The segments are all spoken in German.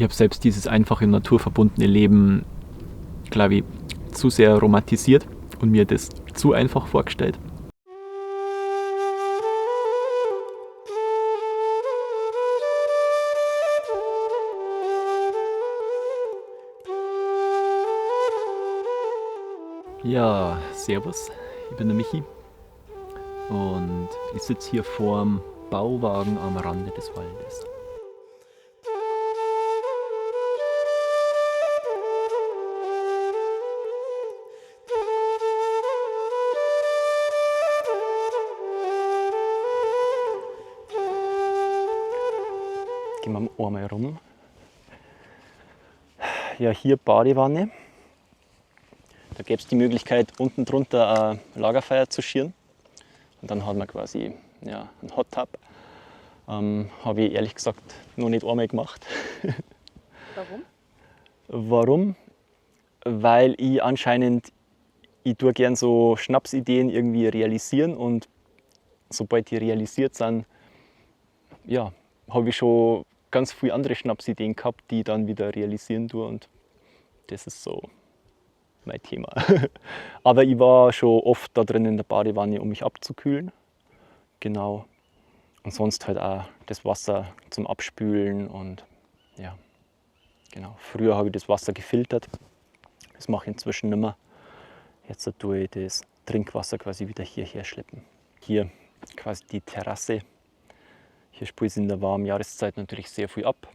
Ich habe selbst dieses einfache, naturverbundene Leben, glaube ich, zu sehr romantisiert und mir das zu einfach vorgestellt. Ja, servus, ich bin der Michi und ich sitze hier vorm Bauwagen am Rande des Waldes. Gehen wir einmal rum. Ja, hier Badewanne. Da gäbe es die Möglichkeit, unten drunter ein Lagerfeuer zu schüren. Und dann hat man quasi einen Hot Tub. Habe ich ehrlich gesagt noch nicht einmal gemacht. Warum? Warum? Weil ich tue gern so Schnapsideen irgendwie realisieren und sobald die realisiert sind, ja, habe ich schon ganz viele andere Schnapsideen gehabt, die ich dann wieder realisieren tue und das ist so mein Thema. Aber ich war schon oft da drin in der Badewanne, um mich abzukühlen. Genau. Und sonst halt auch das Wasser zum Abspülen und ja, genau. Früher habe ich das Wasser gefiltert. Das mache ich inzwischen nicht mehr. Jetzt tue ich das Trinkwasser quasi wieder hierher schleppen. Hier quasi die Terrasse. Hier spielt es in der warmen Jahreszeit natürlich sehr viel ab.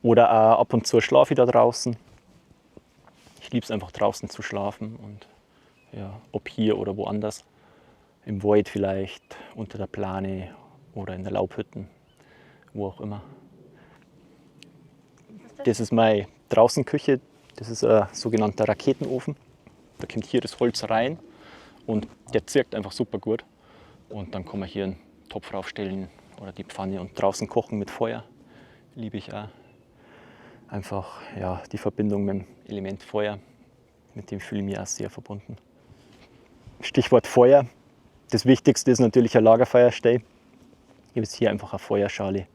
Oder auch ab und zu schlafe ich da draußen. Ich liebe es einfach draußen zu schlafen und ja, ob hier oder woanders. Im Wald vielleicht, unter der Plane oder in der Laubhütte, wo auch immer. Das ist meine Draußenküche. Das ist ein sogenannter Raketenofen. Da kommt hier das Holz rein und der zirkt einfach super gut. Und dann kann man hier einen Topf raufstellen oder die Pfanne und draußen kochen mit Feuer. Liebe ich auch. Einfach ja, die Verbindung mit dem Element Feuer, mit dem fühle ich mich auch sehr verbunden. Stichwort Feuer. Das Wichtigste ist natürlich ein Lagerfeuer stellen. Ich habe jetzt hier einfach eine Feuerschale.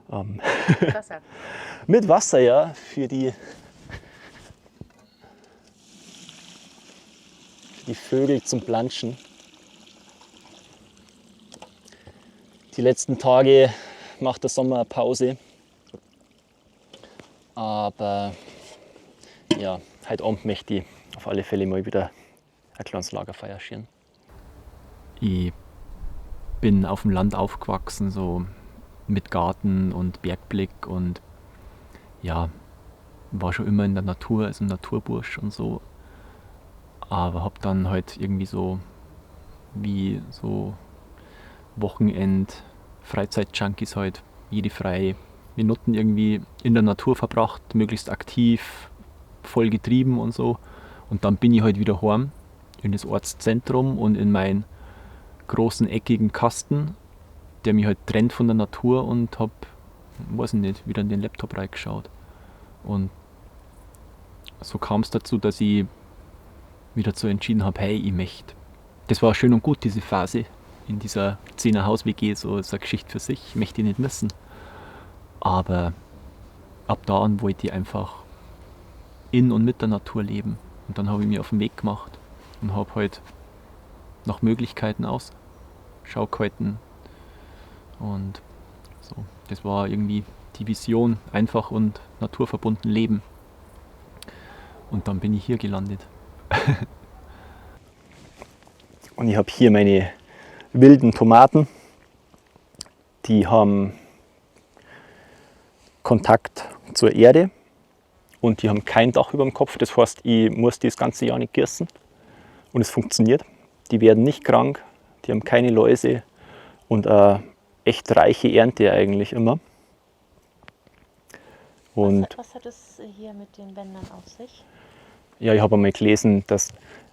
Wasser. Mit Wasser, ja, für die Vögel zum Planschen. Die letzten Tage macht der Sommer eine Pause. Aber ja, heute Abend möchte ich auf alle Fälle mal wieder ein kleines Lagerfeuer schüren. Ich bin auf dem Land aufgewachsen, so mit Garten und Bergblick und ja, war schon immer in der Natur, also ein Naturbursch und so. Aber hab dann halt irgendwie so wie so Wochenend-Freizeit-Junkies halt jede freie Minuten irgendwie in der Natur verbracht, möglichst aktiv, voll getrieben und so. Und dann bin ich halt wieder heim in das Ortszentrum und in meinen großen eckigen Kasten, der mich halt trennt von der Natur und hab, weiß ich nicht, wieder in den Laptop reingeschaut. Und so kam es dazu, dass ich wieder so entschieden habe, hey, ich möchte. Das war schön und gut, diese Phase in dieser 10er Haus-WG, so ist eine Geschichte für sich, ich möchte ich nicht missen. Aber ab da an wollte ich einfach in und mit der Natur leben. Und dann habe ich mich auf den Weg gemacht und habe halt nach Möglichkeiten Ausschau gehalten. Und so, das war irgendwie die Vision, einfach und naturverbunden leben. Und dann bin ich hier gelandet. Und ich habe hier meine wilden Tomaten. Die haben Kontakt zur Erde und die haben kein Dach über dem Kopf. Das heißt, ich muss das ganze Jahr nicht gießen und es funktioniert. Die werden nicht krank, die haben keine Läuse und eine echt reiche Ernte eigentlich immer. Und Was hat es hier mit den Bändern auf sich? ja, ich habe einmal gelesen, dass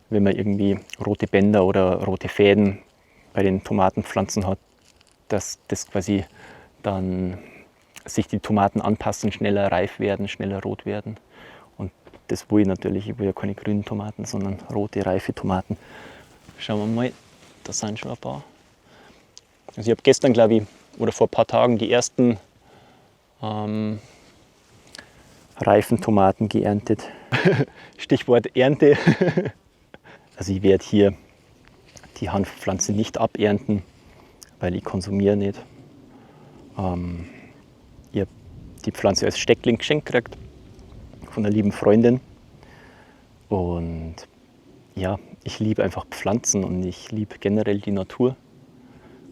wenn man irgendwie rote Bänder oder rote Fäden bei den Tomatenpflanzen hat, dass das quasi dann sich die Tomaten anpassen, schneller reif werden, schneller rot werden. Und das will ich natürlich. Ich will ja keine grünen Tomaten, sondern rote, reife Tomaten. Schauen wir mal, da sind schon ein paar. Also ich habe gestern, glaube ich, oder vor ein paar Tagen die ersten reifen Tomaten geerntet. Stichwort Ernte. Also ich werde hier die Hanfpflanze nicht abernten, weil ich konsumiere nicht. Ich habe die Pflanze als Steckling geschenkt gekriegt von einer lieben Freundin. Und ja, ich liebe einfach Pflanzen und ich liebe generell die Natur.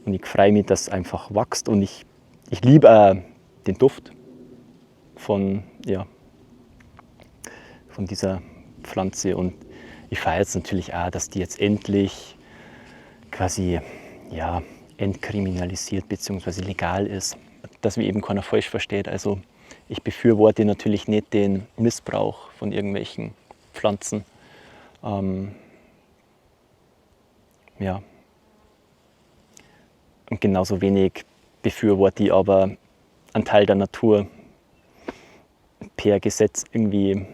Und ich freue mich, dass es einfach wächst. Und ich liebe den Duft von dieser Pflanze. Und ich feiere jetzt natürlich auch, dass die jetzt endlich quasi entkriminalisiert bzw. legal ist. Dass mich eben keiner falsch versteht. Also ich befürworte natürlich nicht den Missbrauch von irgendwelchen Pflanzen. Und genauso wenig befürworte ich aber einen Teil der Natur per Gesetz irgendwie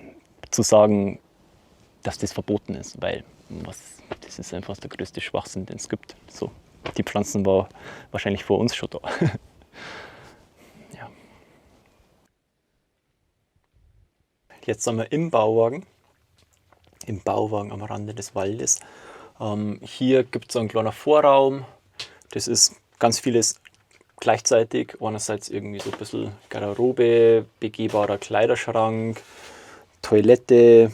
zu sagen, dass das verboten ist, weil das ist einfach der größte Schwachsinn, den es gibt. So, die Pflanzen waren wahrscheinlich vor uns schon da. Ja. Jetzt sind wir im Bauwagen am Rande des Waldes. Hier gibt es so einen kleinen Vorraum. Das ist ganz vieles gleichzeitig. Einerseits irgendwie so ein bisschen Garderobe, begehbarer Kleiderschrank, Toilette.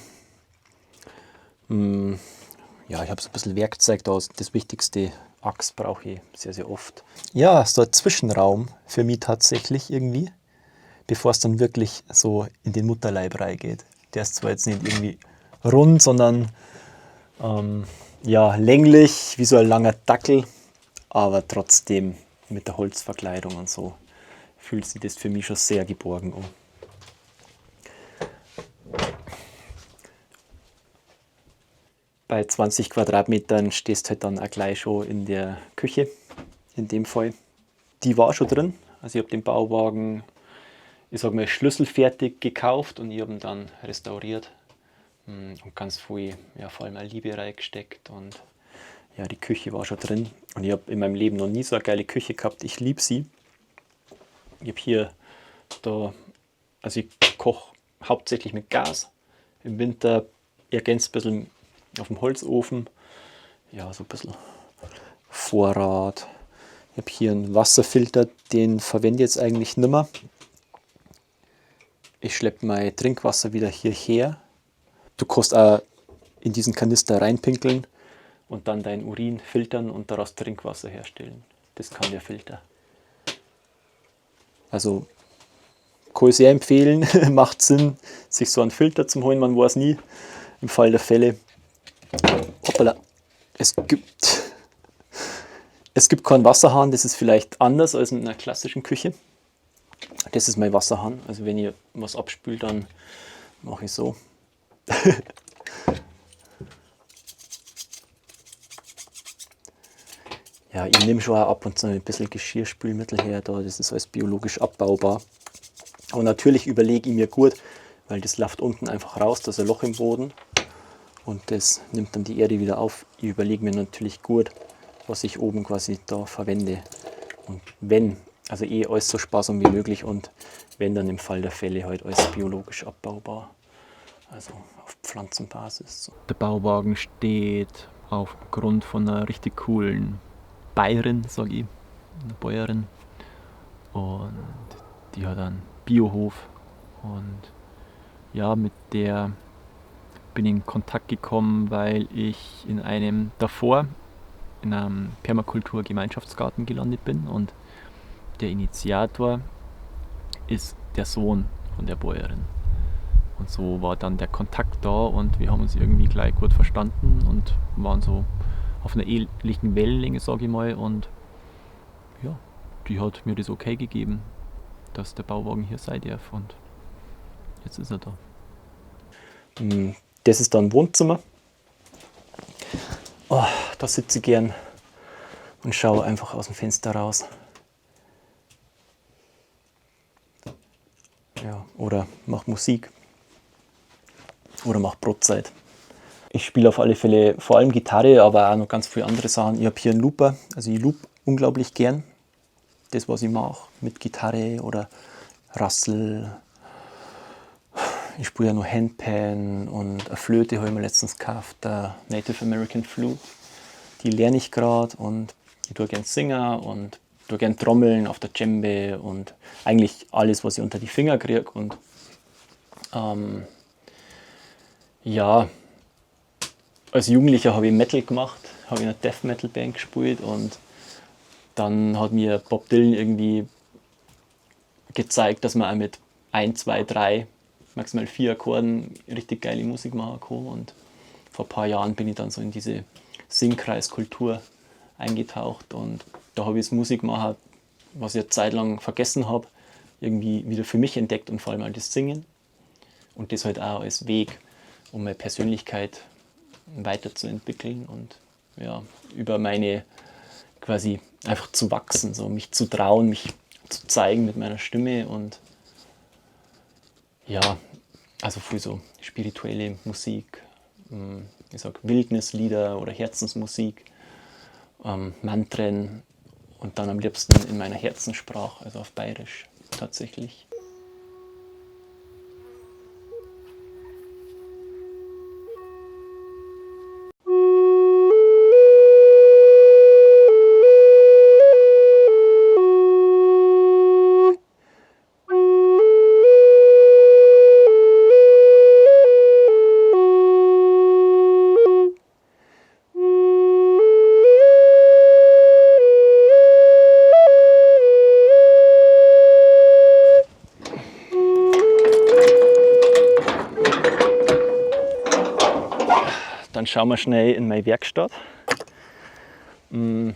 Ja, ich habe so ein bisschen Werkzeug da. Das wichtigste, Axt brauche ich sehr, sehr oft. Ja, so ein Zwischenraum für mich tatsächlich irgendwie, bevor es dann wirklich so in den Mutterleib reingeht. Der ist zwar jetzt nicht irgendwie rund, sondern länglich, wie so ein langer Dackel, aber trotzdem mit der Holzverkleidung und so fühlt sich das für mich schon sehr geborgen an. Bei 20 Quadratmetern stehst halt dann auch gleich schon in der Küche, in dem Fall. Die war schon drin, also ich habe den Bauwagen, ich sage mal, schlüsselfertig gekauft und ich habe ihn dann restauriert und ganz viel, vor allem auch Liebe reingesteckt und ja, die Küche war schon drin und ich habe in meinem Leben noch nie so eine geile Küche gehabt. Ich liebe sie. Ich habe hier also ich koche hauptsächlich mit Gas. Im Winter ergänzt ein bisschen auf dem Holzofen. Ja, so ein bisschen Vorrat. Ich habe hier einen Wasserfilter, den verwende ich jetzt eigentlich nicht mehr. Ich schleppe mein Trinkwasser wieder hierher. Du kannst auch in diesen Kanister reinpinkeln und dann dein Urin filtern und daraus Trinkwasser herstellen. Das kann der Filter. Also kann ich sehr empfehlen, macht Sinn, sich so einen Filter zu holen, man weiß nie, im Fall der Fälle. Hoppala, es gibt keinen Wasserhahn, das ist vielleicht anders als in einer klassischen Küche. Das ist mein Wasserhahn, also wenn ihr was abspült, dann mache ich so. Ja, ich nehme schon auch ab und zu ein bisschen Geschirrspülmittel her, das ist alles biologisch abbaubar. Aber natürlich überlege ich mir gut, weil das läuft unten einfach raus, da ist ein Loch im Boden und das nimmt dann die Erde wieder auf. Ich überlege mir natürlich gut, was ich oben quasi da verwende. Und wenn, also alles so sparsam wie möglich und wenn, dann im Fall der Fälle halt alles biologisch abbaubar. Also auf Pflanzenbasis. Der Bauwagen steht aufgrund von einer richtig coolen Bayerin, sage ich, eine Bäuerin. Und die hat einen Biohof. Und ja, mit der bin ich in Kontakt gekommen, weil ich in einem Permakultur-Gemeinschaftsgarten gelandet bin. Und der Initiator ist der Sohn von der Bäuerin. Und so war dann der Kontakt da und wir haben uns irgendwie gleich gut verstanden und waren so auf einer ähnlichen Wellenlänge, sage ich mal. Und ja, die hat mir das okay gegeben, dass der Bauwagen hier sein darf und jetzt ist er da. Das ist dann Wohnzimmer. Oh, da sitze ich gern und schaue einfach aus dem Fenster raus. Ja, oder mache Musik. Oder mache Brotzeit. Ich spiele auf alle Fälle vor allem Gitarre, aber auch noch ganz viele andere Sachen. Ich habe hier einen Looper, also ich loop unglaublich gern. Das, was ich mache mit Gitarre oder Rassel. Ich spiele ja noch Handpan und eine Flöte habe ich mir letztens gekauft, der Native American Flute. Die lerne ich gerade und ich tue gerne singen und tue gerne trommeln auf der Djembe und eigentlich alles, was ich unter die Finger kriege. Und ja, als Jugendlicher habe ich Metal gemacht, habe in einer Death Metal Band gespielt und dann hat mir Bob Dylan irgendwie gezeigt, dass man auch mit 1, 2, 3, maximal 4 Akkorden richtig geile Musik machen kann. Und vor ein paar Jahren bin ich dann so in diese Singkreiskultur eingetaucht und da habe ich das Musikmachen, was ich eine Zeit lang vergessen habe, irgendwie wieder für mich entdeckt und vor allem halt das Singen. Und das halt auch als Weg, um meine Persönlichkeit weiterzuentwickeln und ja, über meine quasi einfach zu wachsen, so mich zu trauen, mich zu zeigen mit meiner Stimme und ja, also viel so spirituelle Musik, ich sag Wildnislieder oder Herzensmusik, Mantren und dann am liebsten in meiner Herzenssprache, also auf Bayerisch tatsächlich. Dann schauen wir schnell in meine Werkstatt und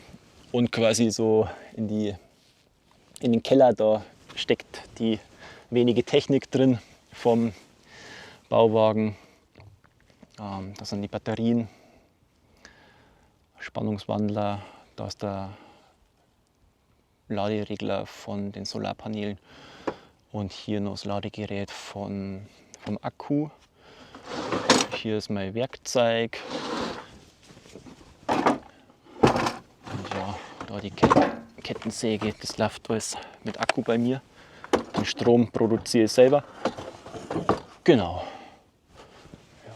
quasi so in den Keller, da steckt die wenige Technik drin vom Bauwagen. Da sind die Batterien, Spannungswandler, da ist der Laderegler von den Solarpanelen und hier noch das Ladegerät vom Akku. Hier ist mein Werkzeug. Und ja, da die Kettensäge, das läuft alles mit Akku bei mir. Den Strom produziere ich selber. Genau. Ja.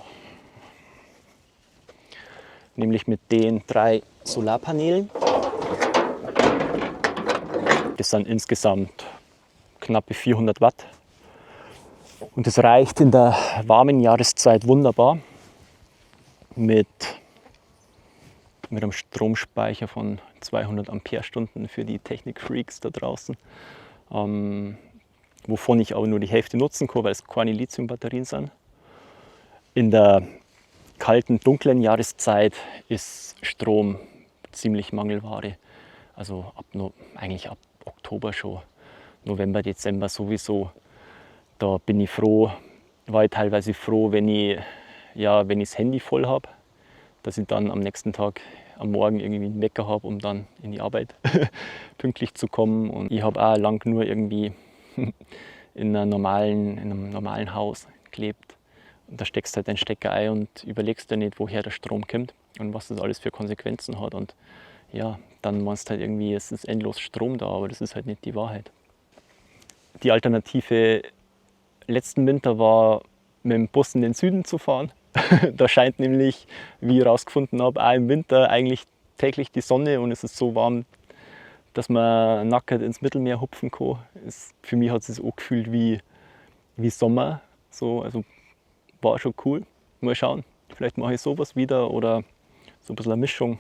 Nämlich mit den 3 Solarpanelen. Das sind insgesamt knappe 400 Watt. Und das reicht in der warmen Jahreszeit wunderbar mit einem Stromspeicher von 200 Ampere-Stunden für die Technik-Freaks da draußen, wovon ich aber nur die Hälfte nutzen kann, weil es keine Lithium-Batterien sind. In der kalten, dunklen Jahreszeit ist Strom ziemlich Mangelware. Also eigentlich ab Oktober schon, November, Dezember sowieso. Da bin ich froh, war ich teilweise froh, wenn ich das Handy voll habe, dass ich dann am nächsten Tag, am Morgen irgendwie einen Wecker habe, um dann in die Arbeit pünktlich zu kommen. Und ich habe auch lang nur irgendwie in einem normalen Haus gelebt. Und da steckst du halt den Stecker ein und überlegst dir nicht, woher der Strom kommt und was das alles für Konsequenzen hat. Und ja, dann meinst du halt irgendwie, es ist endlos Strom da, aber das ist halt nicht die Wahrheit. Die Alternative letzten Winter war, mit dem Bus in den Süden zu fahren. Da scheint nämlich, wie ich herausgefunden habe, auch im Winter eigentlich täglich die Sonne und es ist so warm, dass man nackert ins Mittelmeer hupfen kann. Für mich hat es sich auch gefühlt wie Sommer. So, also war schon cool. Mal schauen, vielleicht mache ich sowas wieder oder so ein bisschen eine Mischung.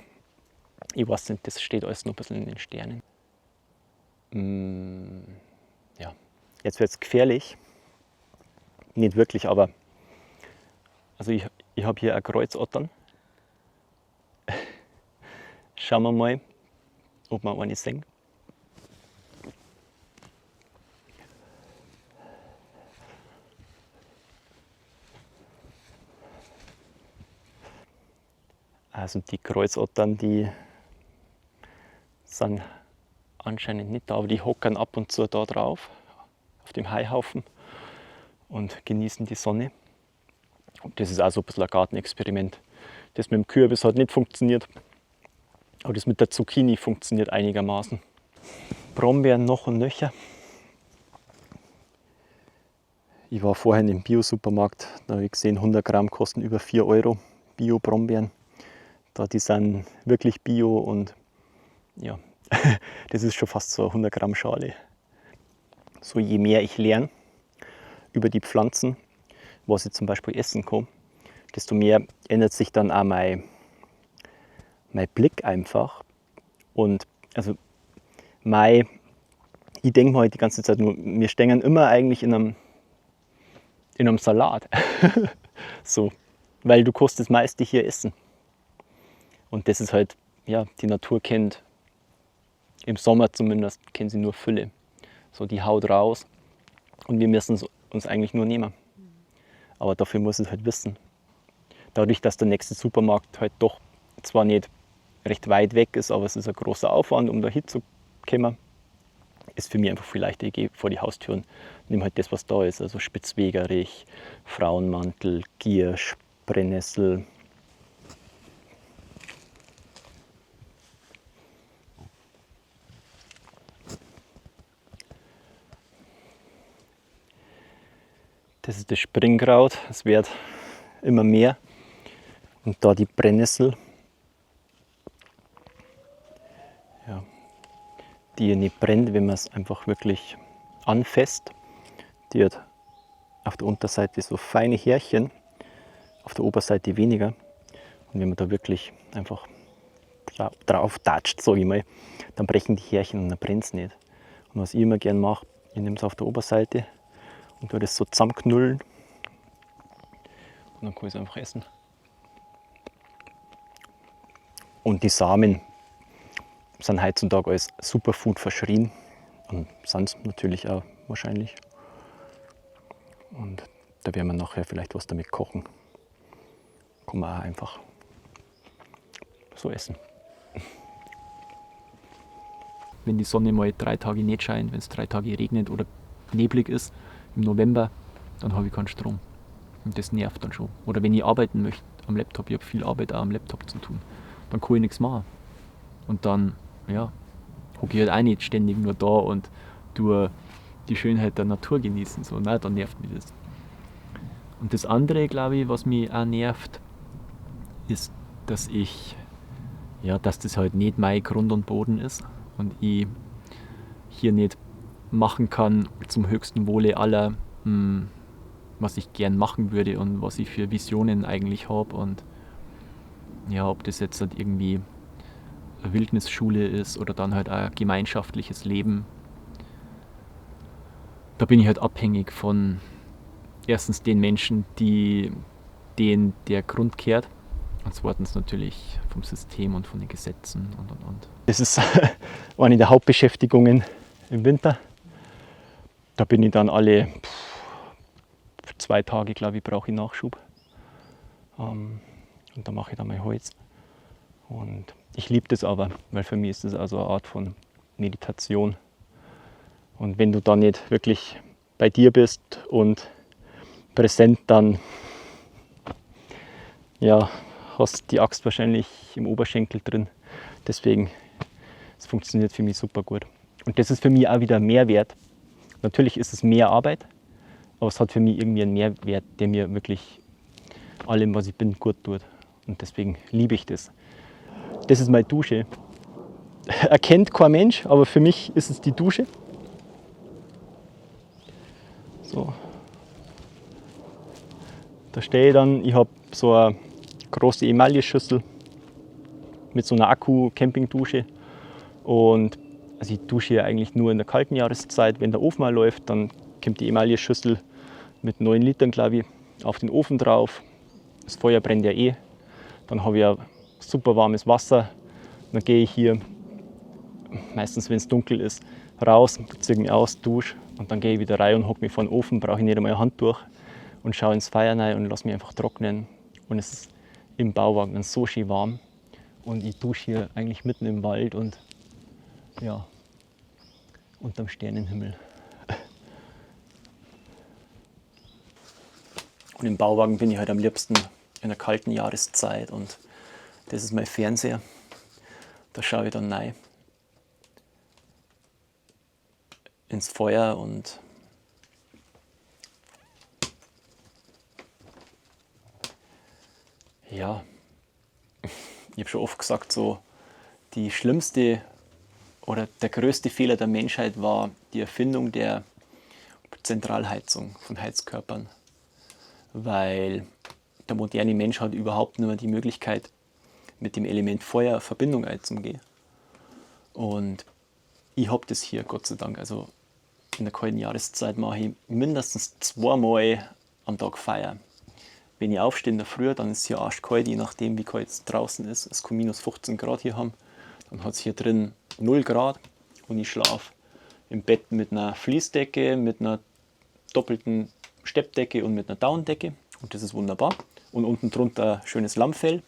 Ich weiß nicht, das steht alles noch ein bisschen in den Sternen. Ja, jetzt wird es gefährlich. Nicht wirklich, aber also ich habe hier ein Kreuzottern. Schauen wir mal, ob wir eine sehen. Also die Kreuzottern, die sind anscheinend nicht da, aber die hockern ab und zu da drauf, auf dem Haihaufen und genießen die Sonne. Und das ist auch so ein bisschen ein Gartenexperiment. Das mit dem Kürbis hat nicht funktioniert, aber das mit der Zucchini funktioniert einigermaßen. Brombeeren noch und nöcher. Ich war vorhin im Bio-Supermarkt, da habe ich gesehen, 100 Gramm kosten über 4 Euro. Bio-Brombeeren. Die sind wirklich Bio und ja, das ist schon fast so eine 100 Gramm Schale. So je mehr ich lerne über die Pflanzen, was ich zum Beispiel essen kann, desto mehr ändert sich dann auch mein Blick einfach. Und also ich denke mir halt die ganze Zeit nur, wir stehen immer eigentlich in einem Salat. So, weil du kannst das meiste hier essen. Und das ist halt, ja, die Natur kennt, im Sommer zumindest, kennt sie nur Fülle. So, die haut raus und wir müssen es uns eigentlich nur nehmen. Aber dafür muss es halt wissen. Dadurch, dass der nächste Supermarkt halt doch zwar nicht recht weit weg ist, aber es ist ein großer Aufwand, um da hinzukommen, ist für mich einfach viel leichter. Ich gehe vor die Haustür und nehme halt das, was da ist. Also Spitzwegerich, Frauenmantel, Giersch, Brennnessel. Das ist das Springkraut, es wird immer mehr. Und da die Brennnessel, ja, die nicht brennt, wenn man es einfach wirklich anfasst. Die hat auf der Unterseite so feine Härchen, auf der Oberseite weniger. Und wenn man da wirklich einfach drauf tatscht, sage ich mal, dann brechen die Härchen und dann brennt es nicht. Und was ich immer gern mache, ich nehme es auf der Oberseite und tue das so zusammenknüllen und dann kann ich es einfach essen. Und die Samen sind heutzutage als Superfood verschrien und sind es natürlich auch wahrscheinlich. Und da werden wir nachher vielleicht was damit kochen. Kann man auch einfach so essen. Wenn die Sonne mal 3 Tage nicht scheint, wenn es 3 Tage regnet oder neblig ist im November, dann habe ich keinen Strom. Und das nervt dann schon. Oder wenn ich arbeiten möchte am Laptop, ich habe viel Arbeit auch am Laptop zu tun, dann kann ich nichts machen. Und dann, ja, hocke ich halt auch nicht ständig nur da und tue die Schönheit der Natur genießen. So, nein, dann nervt mich das. Und das andere, glaube ich, was mich auch nervt, ist, dass das halt nicht mein Grund und Boden ist und ich hier nicht machen kann zum höchsten Wohle aller, was ich gern machen würde und was ich für Visionen eigentlich habe. Und ja, ob das jetzt halt irgendwie eine Wildnisschule ist oder dann halt auch ein gemeinschaftliches Leben, da bin ich halt abhängig von erstens den Menschen, denen der Grund kehrt, und zweitens natürlich vom System und von den Gesetzen und. Das ist eine der Hauptbeschäftigungen im Winter. Da bin ich dann alle 2 Tage, glaube ich, brauche ich Nachschub. Und da mache ich dann mein Holz. Und ich liebe das aber, weil für mich ist das also eine Art von Meditation. Und wenn du da nicht wirklich bei dir bist und präsent, dann ja, hast die Axt wahrscheinlich im Oberschenkel drin. Deswegen, es funktioniert für mich super gut. Und das ist für mich auch wieder ein Mehrwert. Natürlich ist es mehr Arbeit, aber es hat für mich irgendwie einen Mehrwert, der mir wirklich allem, was ich bin, gut tut. Und deswegen liebe ich das. Das ist meine Dusche. Erkennt kein Mensch, aber für mich ist es die Dusche. So. Da stehe ich dann, ich habe so eine große Emailleschüssel mit so einer Akku-Campingdusche. Und also ich dusche ja eigentlich nur in der kalten Jahreszeit. Wenn der Ofen mal läuft, dann kommt die Emailleschüssel mit 9 Litern, glaube ich, auf den Ofen drauf. Das Feuer brennt ja eh. Dann habe ich ja super warmes Wasser. Dann gehe ich hier, meistens wenn es dunkel ist, raus, ziehe mich aus, dusche und dann gehe ich wieder rein und hocke mich vor den Ofen, brauche ich nicht einmal eine Handtuch und schaue ins Feuer rein und lasse mich einfach trocknen. Und es ist im Bauwagen dann so schön warm und ich dusche hier eigentlich mitten im Wald und ja, unterm Sternenhimmel. Und im Bauwagen bin ich halt am liebsten in der kalten Jahreszeit und das ist mein Fernseher. Da schaue ich dann rein ins Feuer und Ja, ich habe schon oft gesagt, so die schlimmste oder der größte Fehler der Menschheit war die Erfindung der Zentralheizung von Heizkörpern, weil der moderne Mensch hat überhaupt nicht mehr die Möglichkeit, mit dem Element Feuer Verbindung einzugehen. Und ich habe das hier, Gott sei Dank. Also in der kalten Jahreszeit mache ich mindestens 2-mal am Tag Feuer. Wenn ich aufstehe in der Früh, dann ist es hier arschkalt, je nachdem wie kalt es draußen ist. Es kann minus 15 Grad hier haben. Dann hat es hier drin 0 Grad und ich schlafe im Bett mit einer Fließdecke, mit einer doppelten Steppdecke und mit einer Daunendecke. Und das ist wunderbar. Und unten drunter schönes Lammfell.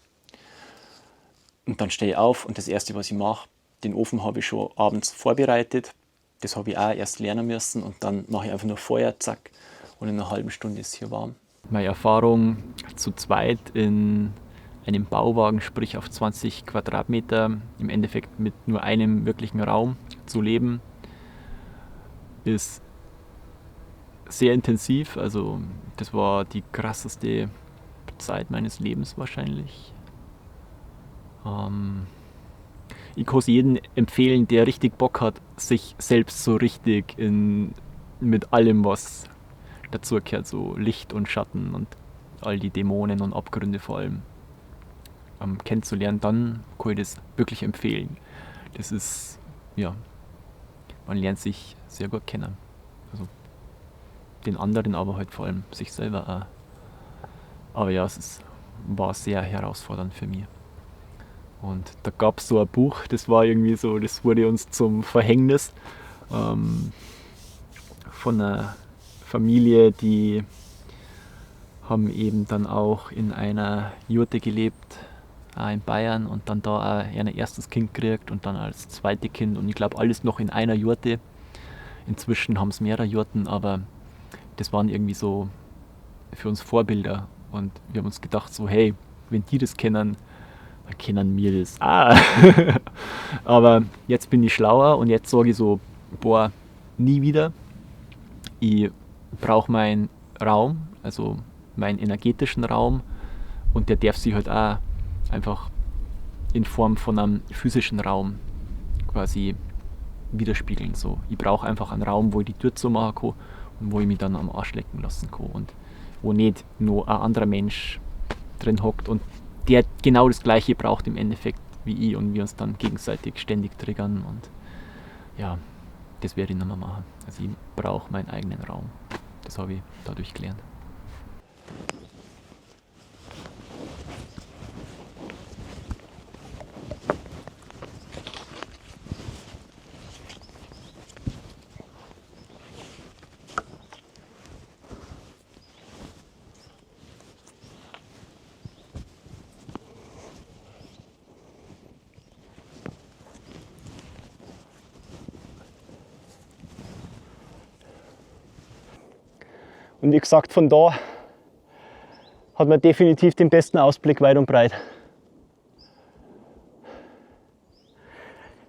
Und dann stehe ich auf und das Erste, was ich mache, den Ofen habe ich schon abends vorbereitet. Das habe ich auch erst lernen müssen und dann mache ich einfach nur Feuer, zack, und in einer halben Stunde ist es hier warm. Meine Erfahrung zu zweit in einem Bauwagen, sprich auf 20 Quadratmeter, im Endeffekt mit nur einem wirklichen Raum zu leben, ist sehr intensiv. Also das war die krasseste Zeit meines Lebens wahrscheinlich. Ich kann es jedem empfehlen, der richtig Bock hat, sich selbst so richtig mit allem, was dazu gehört, so Licht und Schatten und all die Dämonen und Abgründe vor allem, kennenzulernen, dann kann ich das wirklich empfehlen. Das ist, ja, man lernt sich sehr gut kennen. Also den anderen, aber halt vor allem sich selber auch. Aber ja, war sehr herausfordernd für mich. Und da gab es so ein Buch, das war irgendwie so, das wurde uns zum Verhängnis, von einer Familie, die haben eben dann auch in einer Jurte gelebt, auch in Bayern, und dann da auch ihr erstes Kind gekriegt und dann als zweite Kind, und ich glaube alles noch in einer Jurte. Inzwischen haben es mehrere Jurten, aber das waren irgendwie so für uns Vorbilder, und wir haben uns gedacht so, hey, wenn die das kennen, dann kennen wir das. Aber jetzt bin ich schlauer und jetzt sage ich so, boah, nie wieder. Ich brauche meinen Raum, also meinen energetischen Raum, und der darf sich halt auch einfach in Form von einem physischen Raum quasi widerspiegeln. So. Ich brauche einfach einen Raum, wo ich die Tür zumachen kann und wo ich mich dann am Arsch lecken lassen kann und wo nicht nur ein anderer Mensch drin hockt und der genau das Gleiche braucht im Endeffekt wie ich und wir uns dann gegenseitig ständig triggern, und ja, das werde ich nicht mehr machen. Also ich brauche meinen eigenen Raum. Das habe ich dadurch gelernt. Und wie gesagt, von da hat man definitiv den besten Ausblick weit und breit.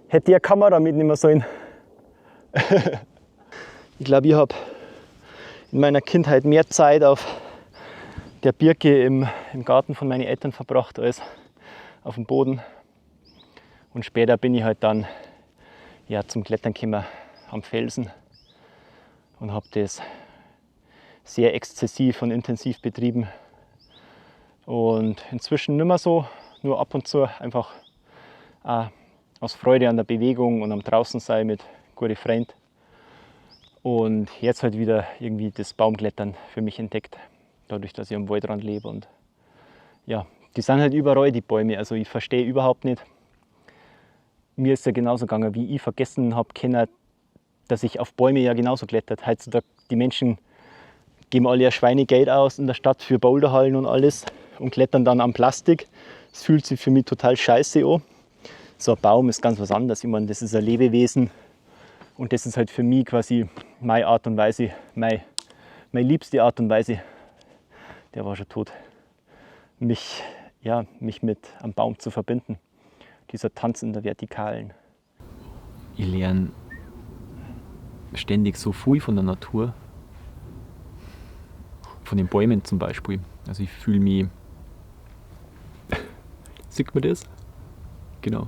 Hätte ich eine Kamera mitnehmen sollen. Ich glaube, ich habe in meiner Kindheit mehr Zeit auf der Birke im Garten von meinen Eltern verbracht als auf dem Boden. Und später bin ich halt dann zum Klettern gekommen am Felsen und habe das sehr exzessiv und intensiv betrieben. Und inzwischen nicht mehr so, nur ab und zu einfach aus Freude an der Bewegung und am Draußensein mit guten Freunden. Und jetzt halt wieder irgendwie das Baumklettern für mich entdeckt, dadurch, dass ich am Waldrand lebe. Und ja, die sind halt überall, die Bäume. Also ich verstehe überhaupt nicht. Mir ist ja genauso gegangen, wie ich vergessen habe, dass ich auf Bäume ja genauso klettert. Heutzutage die Menschen geben alle ein Schweinegeld aus in der Stadt für Boulderhallen und alles und klettern dann am Plastik. Das fühlt sich für mich total scheiße an. So ein Baum ist ganz was anderes. Ich meine, das ist ein Lebewesen und das ist halt für mich quasi meine Art und Weise, meine liebste Art und Weise, der war schon tot, mich mit einem Baum zu verbinden. Dieser Tanz in der Vertikalen. Ich lerne ständig so viel von der Natur. Von den Bäumen zum Beispiel. Also ich fühle mich Sieht man das? Genau.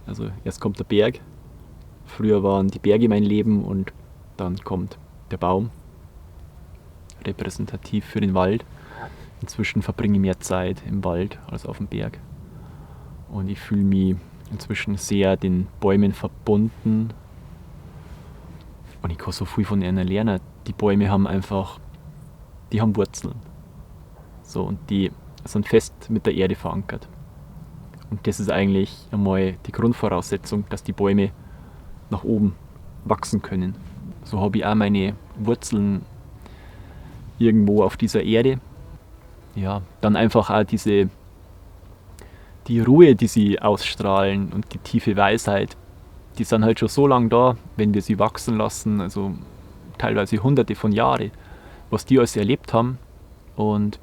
Also erst kommt der Berg. Früher waren die Berge mein Leben und dann kommt der Baum. Repräsentativ für den Wald. Inzwischen verbringe ich mehr Zeit im Wald als auf dem Berg. Und ich fühle mich inzwischen sehr den Bäumen verbunden. Und ich kann so viel von ihnen lernen. Die Bäume haben einfach, die haben Wurzeln. So, und die sind fest mit der Erde verankert. Und das ist eigentlich einmal die Grundvoraussetzung, dass die Bäume nach oben wachsen können. So habe ich auch meine Wurzeln irgendwo auf dieser Erde. Ja, dann einfach auch die Ruhe, die sie ausstrahlen und die tiefe Weisheit, die sind halt schon so lange da, wenn wir sie wachsen lassen, also teilweise hunderte von Jahren, was die alles erlebt haben. Und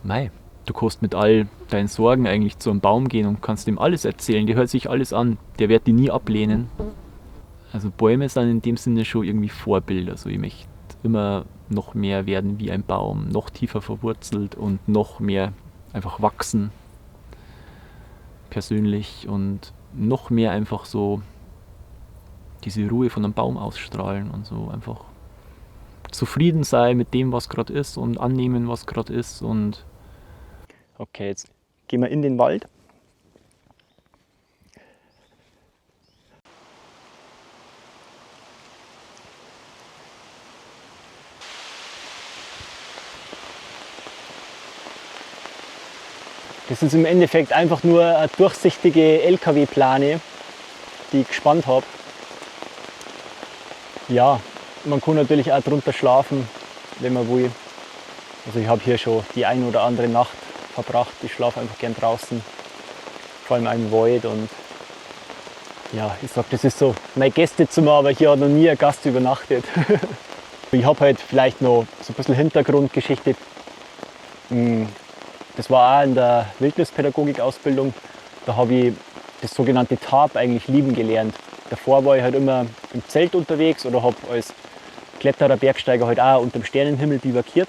mei, du kannst mit all deinen Sorgen eigentlich zu einem Baum gehen und kannst ihm alles erzählen, der hört sich alles an, der wird die nie ablehnen. Also Bäume sind in dem Sinne schon irgendwie Vorbilder, also ich möchte immer noch mehr werden wie ein Baum, noch tiefer verwurzelt und noch mehr einfach wachsen, persönlich, und noch mehr einfach so diese Ruhe von einem Baum ausstrahlen und so einfach zufrieden sein mit dem, was gerade ist und annehmen, was gerade ist. Und okay, jetzt gehen wir in den Wald. Das ist im Endeffekt einfach nur eine durchsichtige LKW-Plane, die ich gespannt habe. Ja, man kann natürlich auch drunter schlafen, wenn man will. Also ich habe hier schon die ein oder andere Nacht verbracht. Ich schlafe einfach gern draußen, vor allem im Wald. Und ja, ich sag, das ist so mein Gästezimmer, aber hier hat noch nie ein Gast übernachtet. Ich habe halt vielleicht noch so ein bisschen Hintergrundgeschichte. Das war auch in der Wildnispädagogik-Ausbildung. Da habe ich das sogenannte TARP eigentlich lieben gelernt. Davor war ich halt immer im Zelt unterwegs oder habe als Kletterer, Bergsteiger halt auch unter dem Sternenhimmel bivakiert.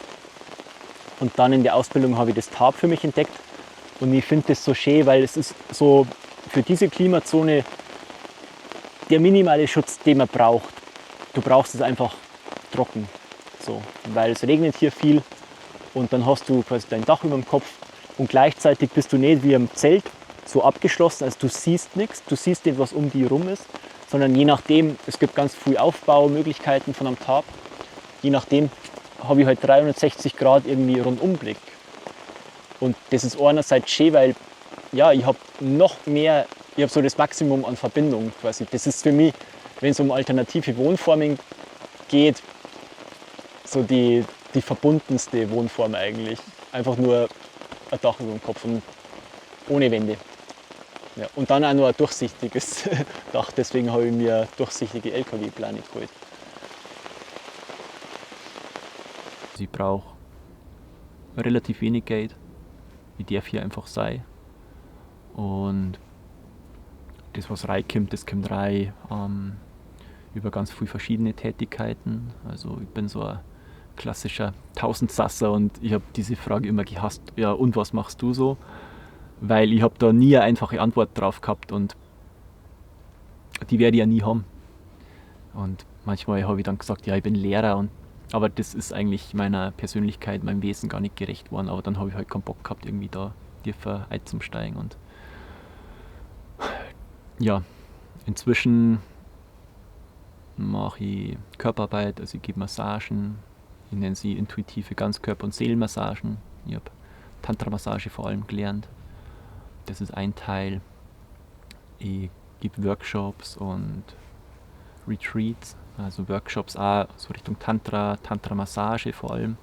Und dann in der Ausbildung habe ich das TARP für mich entdeckt. Und ich finde das so schön, weil es ist so für diese Klimazone der minimale Schutz, den man braucht. Du brauchst es einfach trocken. So, weil es regnet hier viel. Und dann hast du quasi dein Dach über dem Kopf und gleichzeitig bist du nicht wie im Zelt so abgeschlossen, also du siehst nichts, du siehst nicht, was um dich herum ist, sondern je nachdem, es gibt ganz viele Aufbaumöglichkeiten von einem Tarp, je nachdem habe ich halt 360 Grad irgendwie Rundumblick. Und das ist einerseits schön, weil ja, ich habe noch mehr, ich habe so das Maximum an Verbindung quasi. Das ist für mich, wenn es um alternative Wohnformen geht, so die verbundenste Wohnform eigentlich. Einfach nur ein Dach über dem Kopf und ohne Wände. Ja, und dann auch noch ein durchsichtiges Dach, deswegen habe ich mir eine durchsichtige LKW-Plane geholt. Ich brauche relativ wenig Geld. Ich darf hier einfach sein. Und das, was reinkommt, das kommt rein über ganz viele verschiedene Tätigkeiten. Also ich bin so ein klassischer Tausendsasser und ich habe diese Frage immer gehasst, ja, und was machst du so? Weil ich habe da nie eine einfache Antwort drauf gehabt und die werde ich ja nie haben. Und manchmal habe ich dann gesagt, ja, ich bin Lehrer, aber das ist eigentlich meiner Persönlichkeit, meinem Wesen gar nicht gerecht worden. Aber dann habe ich halt keinen Bock gehabt, irgendwie da tiefer einzusteigen. Und ja, inzwischen mache ich Körperarbeit, also ich gebe Massagen. Ich nenne sie intuitive Ganzkörper- und Seelenmassagen. Ich habe Tantra-Massage vor allem gelernt. Das ist ein Teil. Ich gebe Workshops und Retreats, also Workshops auch so Richtung Tantra, Tantra-Massage vor allem.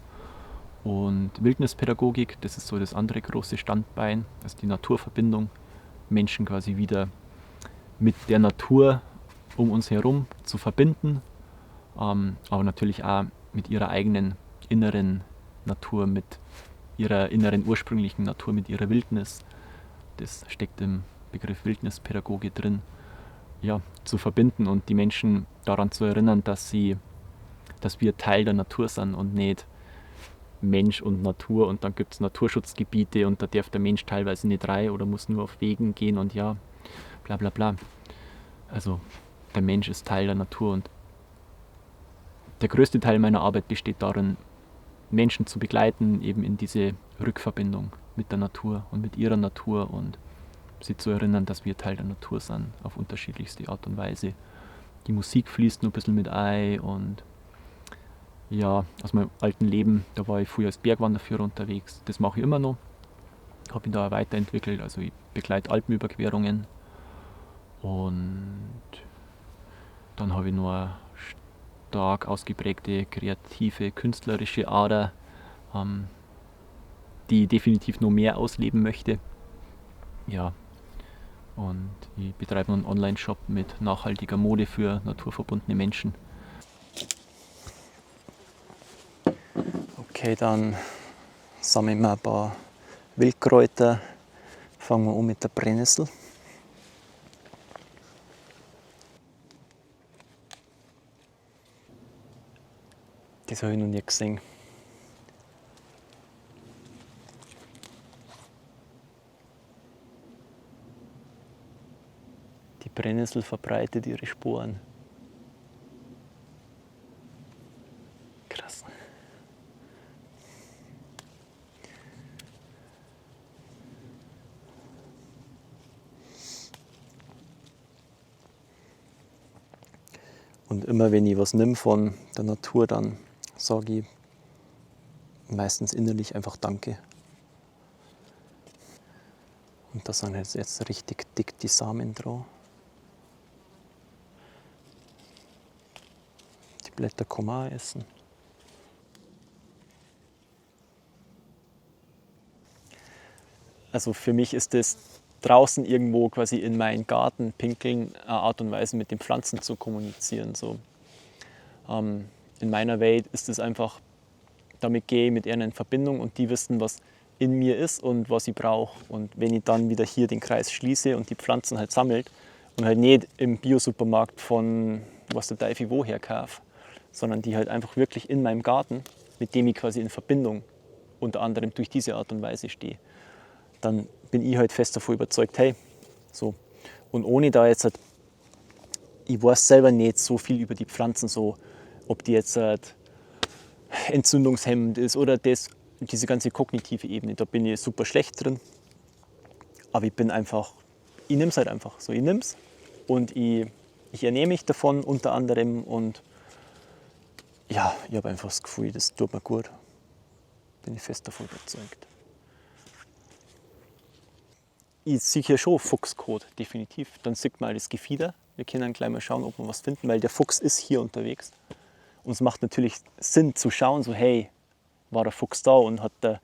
Und Wildnispädagogik, das ist so das andere große Standbein, also die Naturverbindung. Menschen quasi wieder mit der Natur um uns herum zu verbinden, aber natürlich auch mit ihrer eigenen inneren Natur, mit ihrer inneren ursprünglichen Natur, mit ihrer Wildnis. Das steckt im Begriff Wildnispädagoge drin. Ja, zu verbinden und die Menschen daran zu erinnern, dass wir Teil der Natur sind und nicht Mensch und Natur und dann gibt es Naturschutzgebiete und da darf der Mensch teilweise nicht rein oder muss nur auf Wegen gehen und ja, bla bla bla. Also der Mensch ist Teil der Natur und der größte Teil meiner Arbeit besteht darin, Menschen zu begleiten, eben in diese Rückverbindung mit der Natur und mit ihrer Natur und sie zu erinnern, dass wir Teil der Natur sind, auf unterschiedlichste Art und Weise. Die Musik fließt nur ein bisschen mit ein und ja, aus meinem alten Leben, da war ich früher als Bergwanderführer unterwegs. Das mache ich immer noch. Habe mich da weiterentwickelt. Also ich begleite Alpenüberquerungen und dann habe ich noch eine stark ausgeprägte kreative, künstlerische Ader, die ich definitiv noch mehr ausleben möchte. Ja, und ich betreibe noch einen Online-Shop mit nachhaltiger Mode für naturverbundene Menschen. Okay, dann sammeln wir ein paar Wildkräuter. Fangen wir an mit der Brennnessel. Das habe ich noch nie gesehen. Die Brennnessel verbreitet ihre Sporen. Krass. Und immer wenn ich was nehme von der Natur, dann sage ich meistens innerlich einfach Danke. Und da sind jetzt richtig dick die Samen dran. Die Blätter kann man auch essen. Also für mich ist das draußen irgendwo quasi in meinen Garten pinkeln eine Art und Weise mit den Pflanzen zu kommunizieren. So. In meiner Welt ist es einfach, damit gehe ich mit ihnen in Verbindung und die wissen, was in mir ist und was ich brauche. Und wenn ich dann wieder hier den Kreis schließe und die Pflanzen halt sammelt und halt nicht im Biosupermarkt von was der Teufel woher kaufe, sondern die halt einfach wirklich in meinem Garten, mit dem ich quasi in Verbindung unter anderem durch diese Art und Weise stehe, dann bin ich halt fest davon überzeugt, hey, so. Und ohne da jetzt halt, ich weiß selber nicht so viel über die Pflanzen, so, ob die jetzt halt entzündungshemmend ist oder diese ganze kognitive Ebene, da bin ich super schlecht drin. Aber ich bin einfach, ich nehme es halt einfach so, ich nehme es und ich ernähre mich davon unter anderem und ja, ich habe einfach das Gefühl, das tut mir gut. Bin ich fest davon überzeugt. Ich sehe hier schon Fuchskot, definitiv. Dann sieht man das Gefieder. Wir können dann gleich mal schauen, ob wir was finden, weil der Fuchs ist hier unterwegs. Und es macht natürlich Sinn zu schauen, so hey, war der Fuchs da und hat der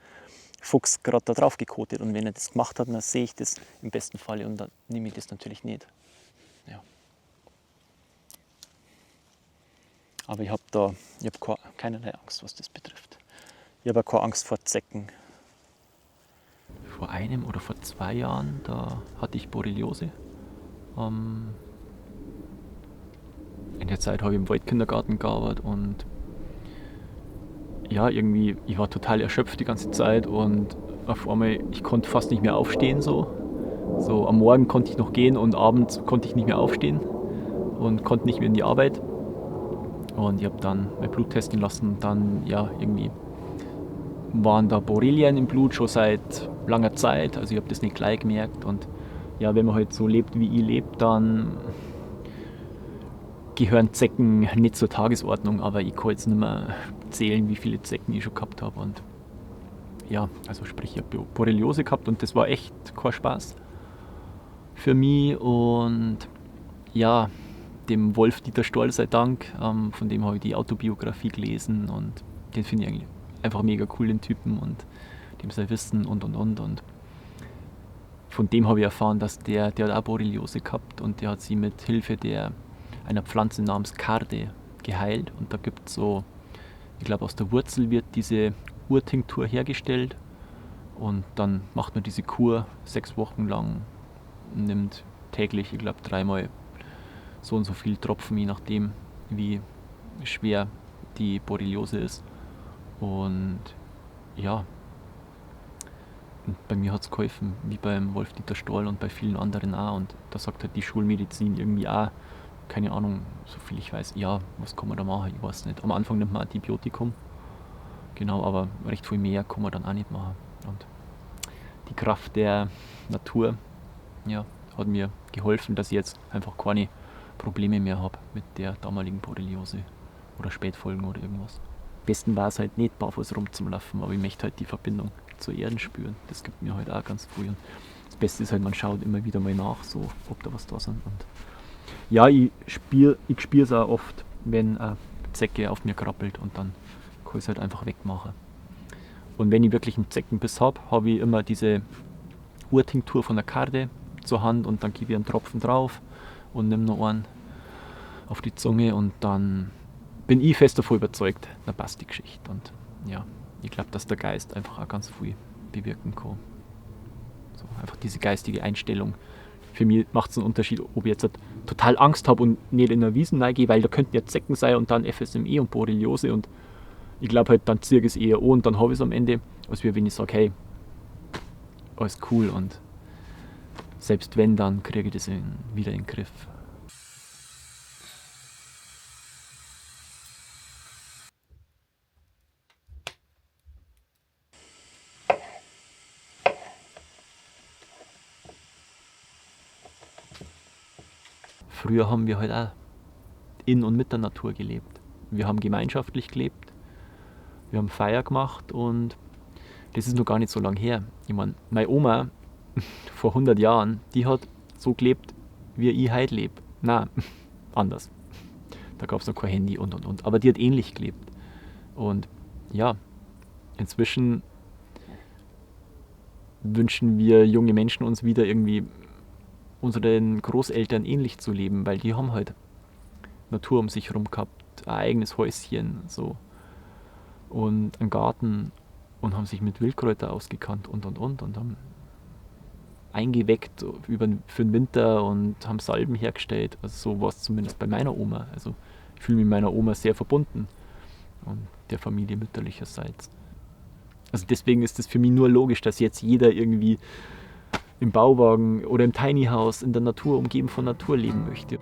Fuchs gerade da drauf gekotet. Und wenn er das gemacht hat, dann sehe ich das im besten Fall und dann nehme ich das natürlich nicht. Ja. Aber ich habe keinerlei Angst, was das betrifft. Ich habe auch keine Angst vor Zecken. Vor einem oder vor 2 Jahren, da hatte ich Borreliose. In der Zeit habe ich im Waldkindergarten gearbeitet und ja, irgendwie, ich war total erschöpft die ganze Zeit und auf einmal, ich konnte fast nicht mehr aufstehen so. So am Morgen konnte ich noch gehen und abends konnte ich nicht mehr aufstehen und konnte nicht mehr in die Arbeit. Und ich habe dann mein Blut testen lassen, dann ja, irgendwie waren da Borrelien im Blut schon seit langer Zeit, also ich habe das nicht gleich gemerkt und ja, wenn man halt so lebt, wie ich lebe, dann gehören Zecken nicht zur Tagesordnung, aber ich kann jetzt nicht mehr zählen, wie viele Zecken ich schon gehabt habe und ja, also sprich, ich habe Borreliose gehabt und das war echt kein Spaß für mich und ja, dem Wolf-Dieter Stoll sei Dank, von dem habe ich die Autobiografie gelesen und den finde ich eigentlich einfach mega cool, den Typen und dem sein Wissen und von dem habe ich erfahren, dass der hat auch Borreliose gehabt und der hat sie mit Hilfe einer Pflanze namens Karde geheilt und da gibt es so, ich glaube aus der Wurzel wird diese Urtinktur hergestellt und dann macht man diese Kur 6 Wochen lang, nimmt täglich, ich glaube 3-mal so und so viel Tropfen, je nachdem wie schwer die Borreliose ist und ja, und bei mir hat es geholfen, wie beim Wolf-Dieter Stoll und bei vielen anderen auch. Und da sagt halt die Schulmedizin irgendwie auch, keine Ahnung, so viel ich weiß, ja, was kann man da machen, ich weiß nicht. Am Anfang nimmt man Antibiotikum, genau, aber recht viel mehr kann man dann auch nicht machen. Und die Kraft der Natur, ja, hat mir geholfen, dass ich jetzt einfach keine Probleme mehr habe mit der damaligen Borreliose oder Spätfolgen oder irgendwas. Am besten war es halt nicht barfuß rumzulaufen, aber ich möchte halt die Verbindung zur Erde spüren. Das gibt mir halt auch ganz viel. Und das Beste ist halt, man schaut immer wieder mal nach, so, ob da was da sind. Und ja, ich spüre es auch oft, wenn eine Zecke auf mir krabbelt und dann kann ich es halt einfach wegmachen. Und wenn ich wirklich einen Zeckenbiss habe, habe ich immer diese Urtinktur von der Karte zur Hand und dann gebe ich einen Tropfen drauf und nehme noch einen auf die Zunge und dann bin ich fest davon überzeugt, dann passt die Geschichte. Und ja, ich glaube, dass der Geist einfach auch ganz viel bewirken kann. So, einfach diese geistige Einstellung. Für mich macht es einen Unterschied, ob ich jetzt halt total Angst habe und nicht in eine Wiesen reingehe, weil da könnten ja Zecken sein und dann FSME und Borreliose und ich glaube halt, dann ziehe ich es eher an und dann habe ich es am Ende, als wenn ich sage, hey, alles cool und selbst wenn, dann kriege ich das wieder in den Griff. Früher haben wir halt auch in und mit der Natur gelebt. Wir haben gemeinschaftlich gelebt, wir haben Feier gemacht und das ist noch gar nicht so lange her. Ich meine, meine Oma vor 100 Jahren, die hat so gelebt, wie ich heute lebe. Nein, anders. Da gab es noch kein Handy und. Aber die hat ähnlich gelebt. Und ja, inzwischen wünschen wir junge Menschen uns wieder irgendwie unseren Großeltern ähnlich zu leben, weil die haben halt Natur um sich herum gehabt, ein eigenes Häuschen so und einen Garten und haben sich mit Wildkräuter ausgekannt und haben eingeweckt für den Winter und haben Salben hergestellt. Also so war es zumindest bei meiner Oma. Also ich fühle mich mit meiner Oma sehr verbunden und der Familie mütterlicherseits. Also deswegen ist es für mich nur logisch, dass jetzt jeder irgendwie im Bauwagen oder im Tiny House in der Natur, umgeben von Natur leben möchte.